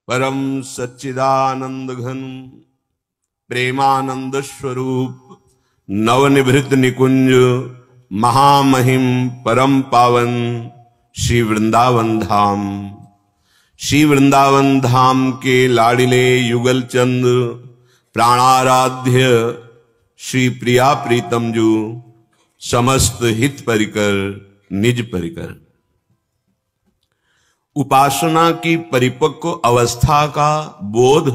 परम सच्चिदानंद घन प्रेमानंद स्वरूप नवनिभृत निकुंज महामहिम परम पावन श्री वृंदावन धाम। श्री वृंदावन धाम के लाडिले युगल चंद प्राणाराध्य श्री प्रिया प्रीतम जू समस्त हित परिकर निज परिकर। उपासना की परिपक्व अवस्था का बोध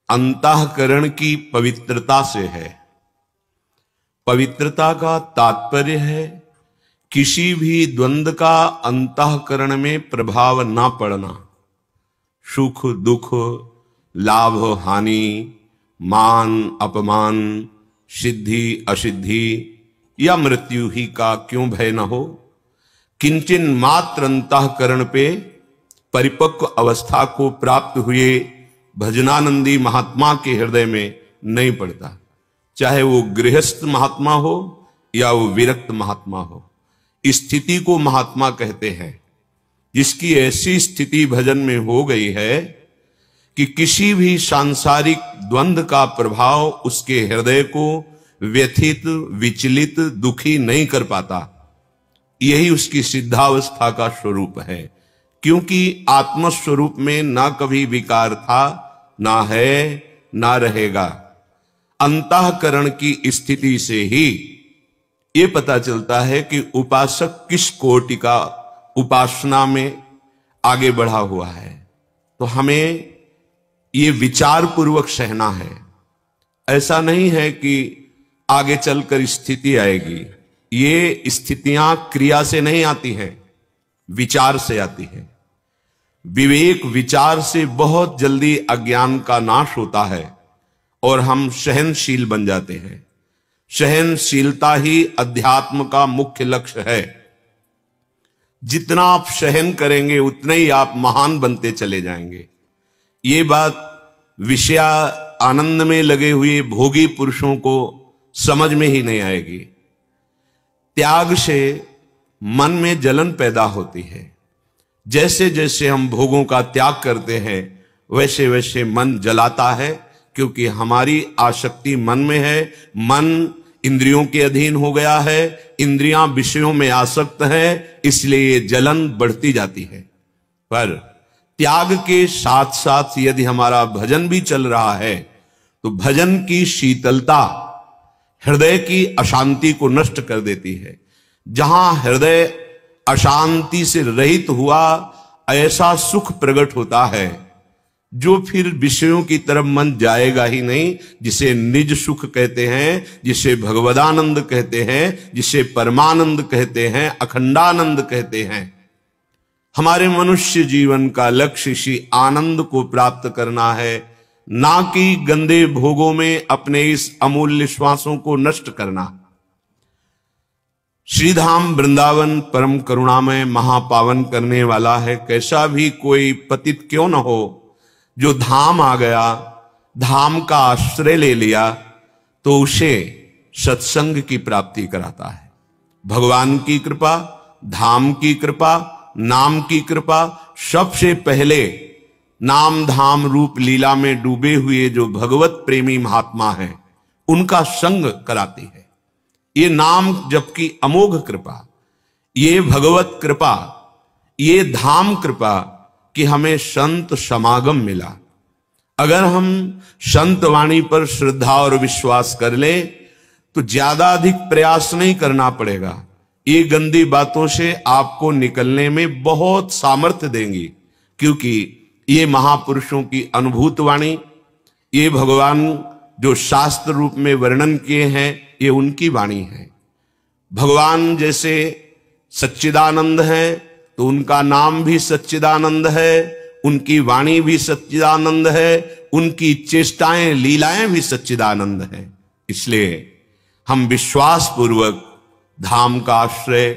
अंतःकरण की पवित्रता से है। पवित्रता का तात्पर्य है किसी भी द्वंद्व का अंतःकरण में प्रभाव ना पड़ना। सुख दुख, लाभ हानि, मान अपमान, सिद्धि असिद्धि या मृत्यु ही का क्यों भय न हो, किंचन मात्र अंतःकरण पे परिपक्व अवस्था को प्राप्त हुए भजनानंदी महात्मा के हृदय में नहीं पड़ता। चाहे वो गृहस्थ महात्मा हो या वो विरक्त महात्मा हो, स्थिति को महात्मा कहते हैं। जिसकी ऐसी स्थिति भजन में हो गई है कि किसी भी सांसारिक द्वंद्व का प्रभाव उसके हृदय को व्यथित, विचलित, दुखी नहीं कर पाता। यही उसकी सिद्धावस्था का स्वरूप है, क्योंकि आत्मस्वरूप में ना कभी विकार था, ना है, ना रहेगा। अंतःकरण की स्थिति से ही ये पता चलता है कि उपासक किस कोटि का उपासना में आगे बढ़ा हुआ है। तो हमें ये विचार पूर्वक सहना है। ऐसा नहीं है कि आगे चलकर स्थिति आएगी। ये स्थितियां क्रिया से नहीं आती हैं, विचार से आती हैं। विवेक विचार से बहुत जल्दी अज्ञान का नाश होता है और हम सहनशील बन जाते हैं। सहनशीलता ही अध्यात्म का मुख्य लक्ष्य है। जितना आप सहन करेंगे उतने ही आप महान बनते चले जाएंगे। ये बात विषय आनंद में लगे हुए भोगी पुरुषों को समझ में ही नहीं आएगी। त्याग से मन में जलन पैदा होती है। जैसे जैसे हम भोगों का त्याग करते हैं वैसे वैसे मन जलाता है, क्योंकि हमारी आसक्ति मन में है। मन इंद्रियों के अधीन हो गया है, इंद्रियां विषयों में आसक्त है, इसलिए जलन बढ़ती जाती है। पर त्याग के साथ साथ यदि हमारा भजन भी चल रहा है तो भजन की शीतलता हृदय की अशांति को नष्ट कर देती है। जहां हृदय अशांति से रहित हुआ, ऐसा सुख प्रकट होता है जो फिर विषयों की तरफ मन जाएगा ही नहीं। जिसे निज सुख कहते हैं, जिसे भगवदानंद कहते हैं, जिसे परमानंद कहते हैं, अखंडानंद कहते हैं। हमारे मनुष्य जीवन का लक्ष्य इसी आनंद को प्राप्त करना है, ना कि गंदे भोगों में अपने इस अमूल्य श्वासों को नष्ट करना। श्रीधाम वृंदावन परम करुणामय महापावन करने वाला है। कैसा भी कोई पतित क्यों न हो, जो धाम आ गया, धाम का आश्रय ले लिया, तो उसे सत्संग की प्राप्ति कराता है। भगवान की कृपा, धाम की कृपा, नाम की कृपा, सबसे पहले नाम धाम रूप लीला में डूबे हुए जो भगवत प्रेमी महात्मा हैं उनका संग कराती है। ये नाम जबकि अमोघ कृपा, ये भगवत कृपा, ये धाम कृपा कि हमें संत समागम मिला। अगर हम संत वाणी पर श्रद्धा और विश्वास कर ले तो ज्यादा अधिक प्रयास नहीं करना पड़ेगा। ये गंदी बातों से आपको निकलने में बहुत सामर्थ्य देंगी, क्योंकि ये महापुरुषों की अनुभूत वाणी, ये भगवान जो शास्त्र रूप में वर्णन किए हैं, ये उनकी वाणी है। भगवान जैसे सच्चिदानंद है तो उनका नाम भी सच्चिदानंद है, उनकी वाणी भी सच्चिदानंद है, उनकी चेष्टाएं लीलाएं भी सच्चिदानंद है। इसलिए हम विश्वास पूर्वक धाम का आश्रय,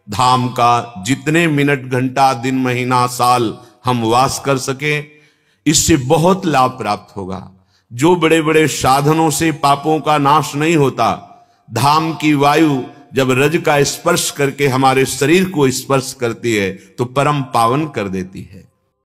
धाम का जितने मिनट घंटा दिन महीना साल हम वास कर सके, इससे बहुत लाभ प्राप्त होगा। जो बड़े बड़े साधनों से पापों का नाश नहीं होता, धाम की वायु जब रज का स्पर्श करके हमारे शरीर को स्पर्श करती है तो परम पावन कर देती है।